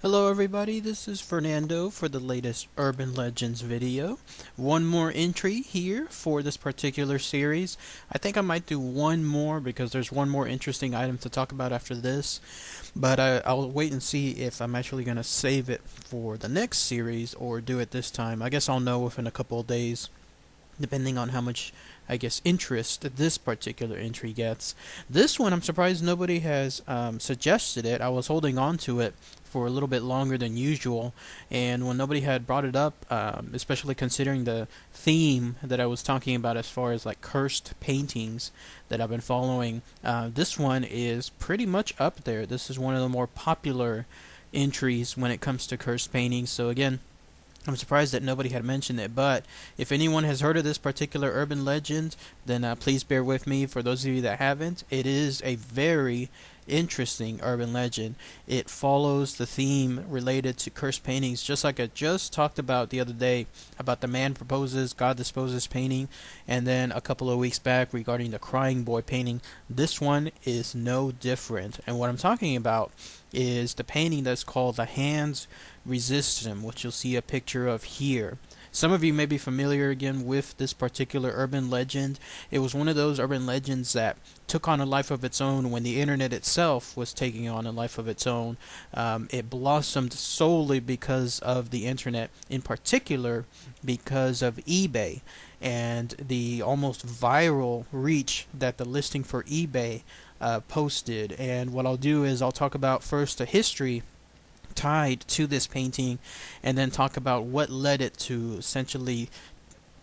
Hello everybody, this is Fernando for the latest Urban Legends video. One more entry here for this particular series. I think I might do one more because there's one more interesting item to talk about after this. But I'll wait and see if I'm actually going to save it for the next series or do it this time. I guess I'll know within a couple of days, depending on how much, I guess, interest this particular entry gets. This one, I'm surprised nobody has suggested it. I was holding on to it for a little bit longer than usual, and when nobody had brought it up, especially considering the theme that I was talking about as far as like cursed paintings that I've been following, this one is pretty much up there. This is one of the more popular entries when it comes to cursed paintings. So again, I'm surprised that nobody had mentioned it, but if anyone has heard of this particular urban legend, then please bear with me. For those of you that haven't, it is a very interesting urban legend. It follows the theme related to cursed paintings, just like I just talked about the other day about the man proposes, God disposes painting, and then a couple of weeks back regarding the crying boy painting. This one is no different, and what I'm talking about is the painting that's called The Hands Resist Him, which you'll see a picture of here. Some of you may be familiar again with this particular urban legend. It was one of those urban legends that took on a life of its own when the internet itself was taking on a life of its own. It blossomed solely because of the internet, in particular because of eBay and the almost viral reach that the listing for eBay posted. And what I'll do is I'll talk about first the history tied to this painting, and then talk about what led it to essentially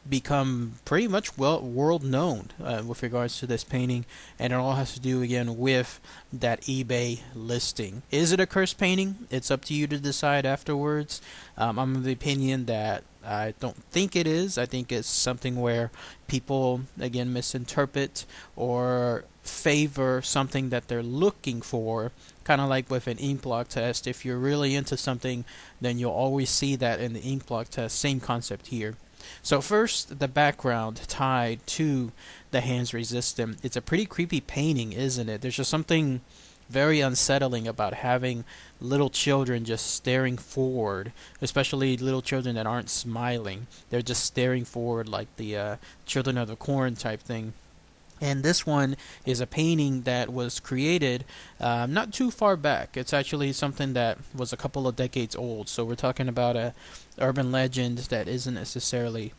become pretty much world known with regards to this painting. And it all has to do again with that eBay listing. Is it a cursed painting? It's up to you to decide afterwards. I'm of the opinion that I don't think it is. I think it's something where people again misinterpret or favor something that they're looking for, kind of like with an ink blot test. If you're really into something, then you'll always see that in the ink blot test. Same concept here. So first, the background tied to The Hands Resist Him. It's a pretty creepy painting, isn't it? There's just something very unsettling about having little children just staring forward, especially little children that aren't smiling. They're just staring forward like the Children of the Corn type thing. And this one is a painting that was created not too far back. It's actually something that was a couple of decades old. So we're talking about a urban legend that isn't necessarily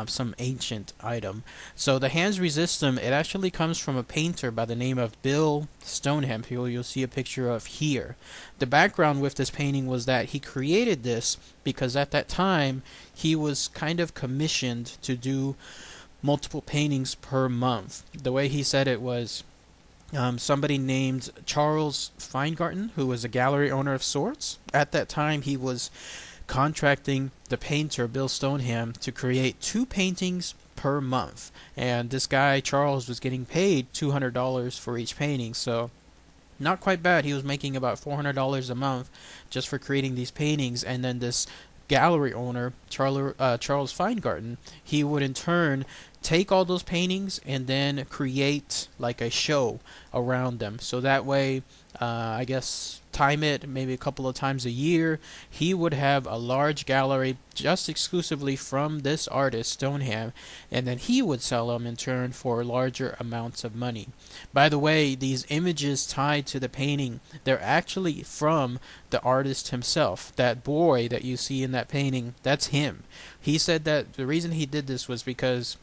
some ancient item. So The Hands Resist Him, it actually comes from a painter by the name of Bill Stoneham, who you'll see a picture of here. The background with this painting was that he created this because at that time he was kind of commissioned to do multiple paintings per month. The way he said it was somebody named Charles Feingarten, who was a gallery owner of sorts. At that time, he was contracting the painter Bill Stoneham to create 2 paintings per month. And this guy, Charles, was getting paid $200 for each painting. So not quite bad. He was making about $400 a month just for creating these paintings. And then this gallery owner, Charles Feingarten, he would in turn take all those paintings and then create like a show around them. So that way, I guess, time it maybe a couple of times a year, he would have a large gallery just exclusively from this artist, Stoneham, and then he would sell them in turn for larger amounts of money. By the way, these images tied to the painting, they're actually from the artist himself. That boy that you see in that painting, that's him. He said that the reason he did this was because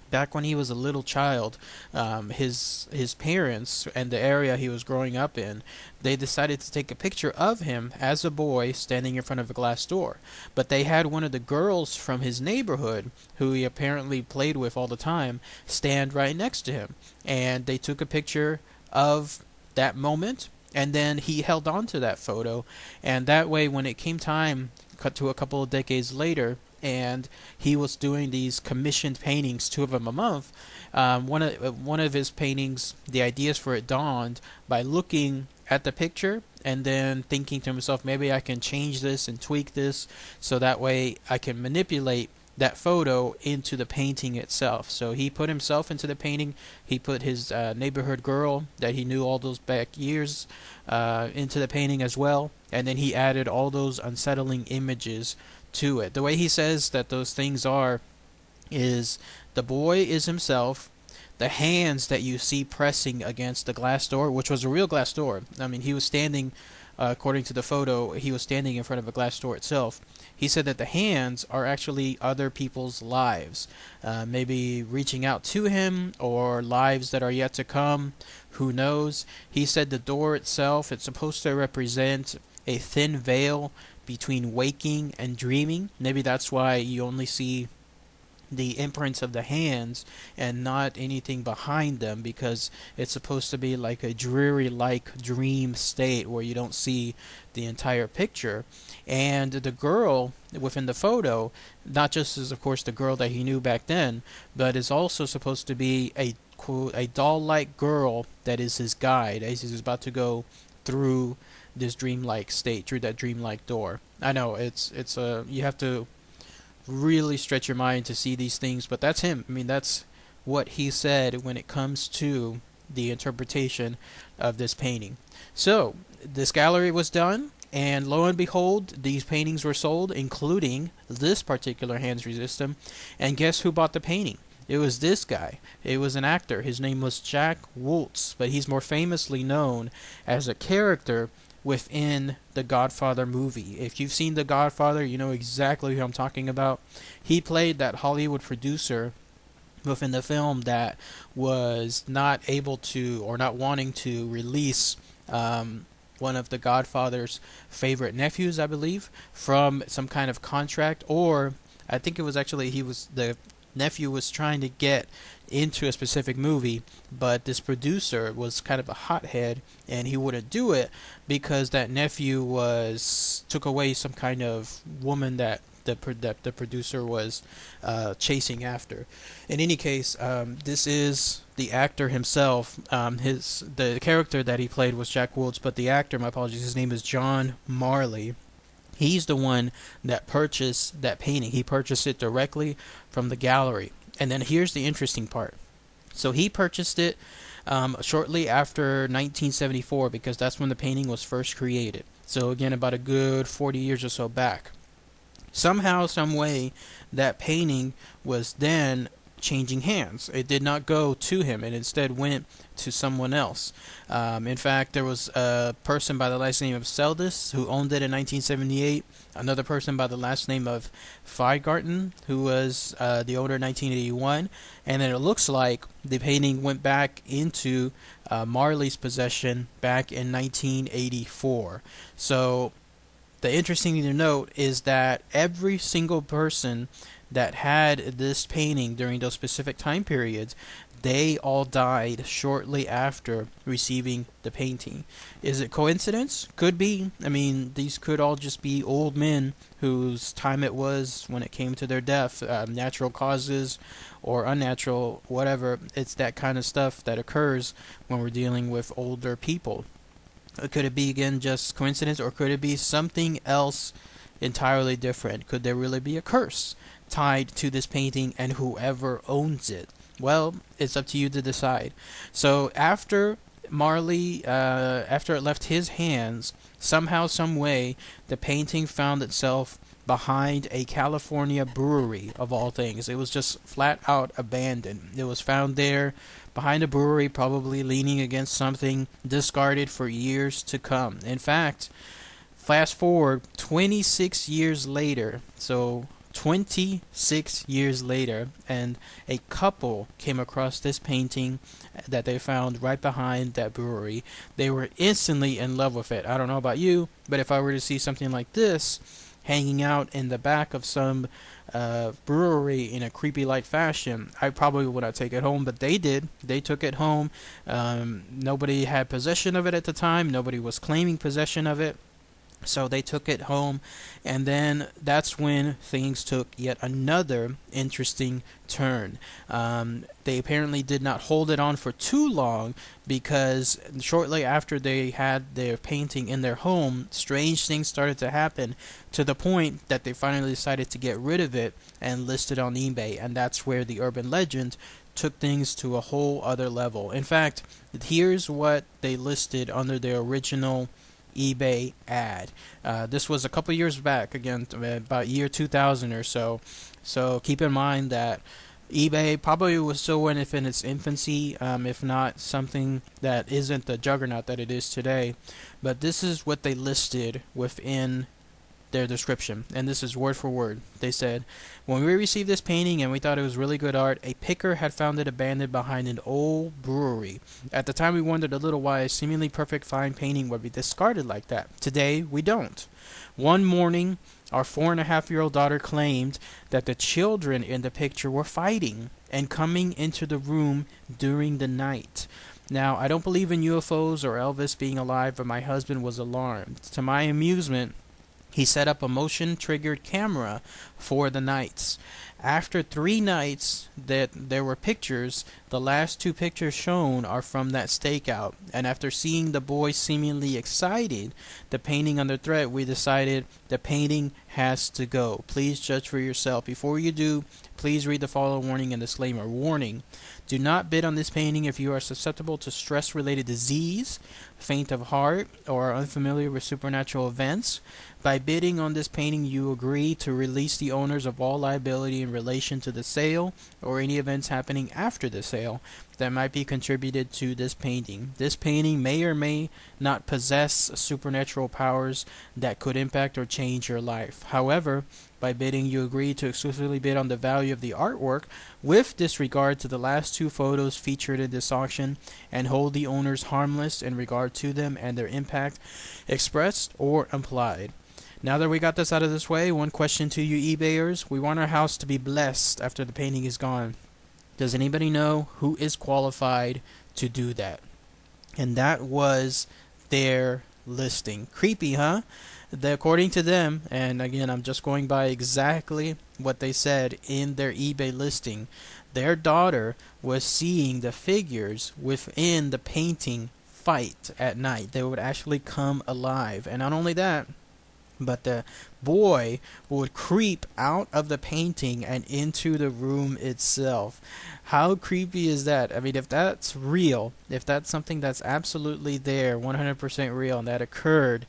back when he was a little child, his parents and the area he was growing up in, they decided to take a picture of him as a boy standing in front of a glass door. But they had one of the girls from his neighborhood, who he apparently played with all the time, stand right next to him. And they took a picture of that moment, and then he held on to that photo. And that way, when it came time, cut to a couple of decades later, and he was doing these commissioned paintings, 2 of them a month. One of his paintings, the ideas for it dawned by looking at the picture and then thinking to himself, maybe I can change this and tweak this so that way I can manipulate that photo into the painting itself. So he put himself into the painting. He put his neighborhood girl that he knew all those back years into the painting as well. And then he added all those unsettling images to it. The way he says that those things are is the boy is himself. The hands that you see pressing against the glass door, which was a real glass door. I mean, he was standing, according to the photo, he was standing in front of a glass door itself. He said that the hands are actually other people's lives, maybe reaching out to him, or lives that are yet to come. Who knows? He said the door itself, it's supposed to represent a thin veil between waking and dreaming. Maybe that's why you only see the imprints of the hands and not anything behind them, because it's supposed to be like a dreary like dream state where you don't see the entire picture. And the girl within the photo, not just is of course the girl that he knew back then, but is also supposed to be a doll-like girl that is his guide as he's about to go through this dreamlike state, through that dreamlike door. I know it's you have to really stretch your mind to see these things, but that's him. I mean, that's what he said when it comes to the interpretation of this painting. So this gallery was done, and lo and behold, these paintings were sold, including this particular Hans Resistum. And guess who bought the painting? It was this guy. It was an actor. His name was Jack Woltz, but he's more famously known as a character within the Godfather movie. If you've seen The Godfather, you know exactly who I'm talking about. He played that Hollywood producer within the film that was not able to, or not wanting to, release one of the Godfather's favorite nephews, I believe, from some kind of contract, or I think it was actually the nephew was trying to get into a specific movie, but this producer was kind of a hothead and he wouldn't do it because that nephew took away some kind of woman that the producer was chasing after. In any case, this is the actor himself. The character that he played was Jack Woltz, but the actor, my apologies, his name is John Marley. He's the one that purchased that painting. He purchased it directly from the gallery. And then here's the interesting part. So he purchased it shortly after 1974, because that's when the painting was first created. So again, about a good 40 years or so back. Somehow, some way, that painting was then changing hands. It did not go to him. It instead went to someone else. In fact, there was a person by the last name of Seldis who owned it in 1978. Another person by the last name of Feigarten who was the owner in 1981. And then it looks like the painting went back into Marley's possession back in 1984. So the interesting thing to note is that every single person that had this painting during those specific time periods, they all died shortly after receiving the painting. Is it coincidence? Could be. I mean, these could all just be old men whose time it was when it came to their death, natural causes or unnatural, whatever. It's that kind of stuff that occurs when we're dealing with older people. Could it be, again, just coincidence, or could it be something else entirely different? Could there really be a curse tied to this painting and whoever owns it? Well, it's up to you to decide. So after Marley, after it left his hands, somehow, some way, the painting found itself behind a California brewery, of all things. It was just flat out abandoned. It was found there behind a brewery, probably leaning against something, discarded for years to come. In fact, fast forward 26 years later, so 26 years later, and a couple came across this painting that they found right behind that brewery. They were instantly in love with it. I don't know about you, but if I were to see something like this hanging out in the back of some brewery in a creepy-like fashion, I probably would not take it home, but they did. They took it home. Nobody had possession of it at the time. Nobody was claiming possession of it. So they took it home, and then that's when things took yet another interesting turn. They apparently did not hold it on for too long, because shortly after they had their painting in their home, strange things started to happen, to the point that they finally decided to get rid of it and list it on eBay. And that's where the urban legend took things to a whole other level. In fact, here's what they listed under their original eBay ad. This was a couple years back, again, about year 2000 or so. So keep in mind that eBay probably was still in its infancy, if not something that isn't the juggernaut that it is today. But this is what they listed within their description, and this is word for word. They said, "When we received this painting and we thought it was really good art, a picker had found it abandoned behind an old brewery. At the time we wondered a little why a seemingly perfect fine painting would be discarded like that. Today we don't. One morning our 4.5-year-old daughter claimed that the children in the picture were fighting and coming into the room during the night. Now, I don't believe in UFOs or Elvis being alive, but my husband was alarmed. To my amusement, he set up a motion-triggered camera for the nights. After 3 nights that there were pictures, the last 2 pictures shown are from that stakeout. And after seeing the boy seemingly excited, the painting under threat, we decided the painting has to go. Please judge for yourself. Before you do, please read the following warning and disclaimer. Warning: do not bid on this painting if you are susceptible to stress-related disease, faint of heart, or are unfamiliar with supernatural events. By bidding on this painting, you agree to release the owners of all liability in relation to the sale or any events happening after the sale that might be contributed to this painting. This painting may or may not possess supernatural powers that could impact or change your life. However, by bidding, you agree to exclusively bid on the value of the artwork with disregard to the last 2 photos featured in this auction, and hold the owners harmless in regard to them and their impact, expressed or implied." Now that we got this out of this way, one question to you eBayers. We want our house to be blessed after the painting is gone. Does anybody know who is qualified to do that? And that was their listing. Creepy, huh? According to them, and again, I'm just going by exactly what they said in their eBay listing, their daughter was seeing the figures within the painting fight at night. They would actually come alive. And not only that, but the boy would creep out of the painting and into the room itself. How creepy is that? I mean, if that's real, if that's something that's absolutely there, 100% real, and that occurred,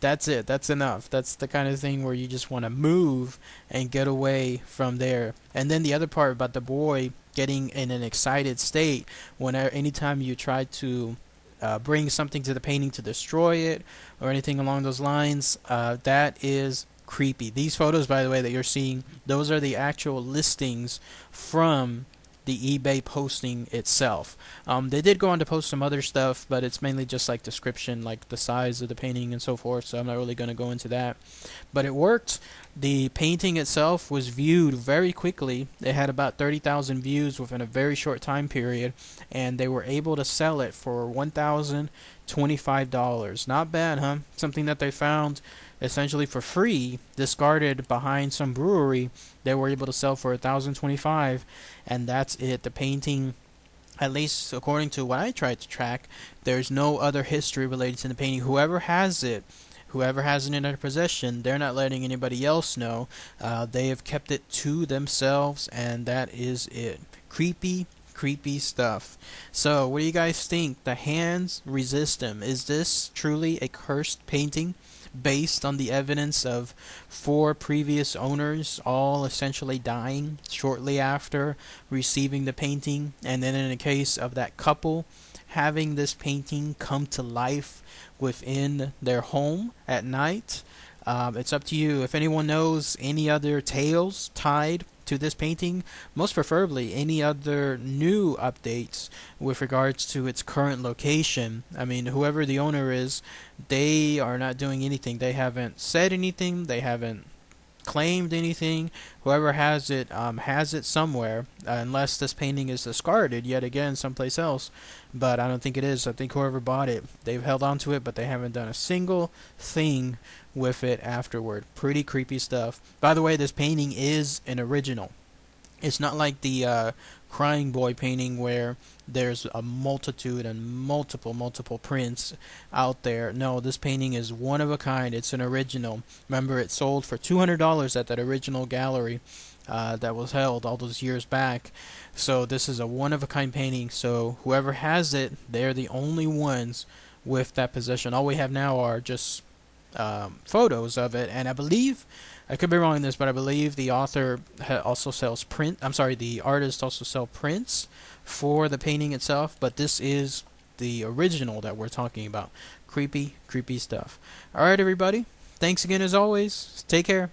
that's it. That's enough. That's the kind of thing where you just want to move and get away from there. And then the other part about the boy getting in an excited state whenever, anytime you try to bring something to the painting to destroy it or anything along those lines, that is creepy. These photos, by the way, that you're seeing, those are the actual listings from the eBay posting itself. They did go on to post some other stuff, but it's mainly just like description, like the size of the painting and so forth, so I'm not really going to go into that. But it worked. The painting itself was viewed very quickly. It had about 30,000 views within a very short time period, and they were able to sell it for $1,025. Not bad, huh? Something that they found essentially for free, discarded behind some brewery, they were able to sell for $1,025, and that's it. The painting, at least according to what I tried to track, there's no other history related to the painting. Whoever has it in their possession, they're not letting anybody else know. They have kept it to themselves, and that is it. Creepy stuff. So what do you guys think? The hands resist them. Is this truly a cursed painting based on the evidence of 4 previous owners all essentially dying shortly after receiving the painting, and then in the case of that couple having this painting come to life within their home at night? It's up to you. If anyone knows any other tales tied to this painting, most preferably any other new updates with regards to its current location. I mean, whoever the owner is, they are not doing anything. They haven't said anything. They haven't claimed anything. Whoever has it somewhere, unless this painting is discarded yet again someplace else. But I don't think it is. I think whoever bought it, they've held on to it, but they haven't done a single thing with it afterward. Pretty creepy stuff. By the way, this painting is an original. It's not like the Crying Boy painting where there's a multitude and multiple prints out there. No, this painting is one of a kind. It's an original. Remember, it sold for $200 at that original gallery that was held all those years back. So this is a one of a kind painting. So whoever has it, they're the only ones with that possession. All we have now are just photos of it, and I believe, I could be wrong in this, but I believe the author also sells the artist also sells prints for the painting itself, but this is the original that we're talking about. Creepy stuff. Alright everybody, thanks again as always. Take care.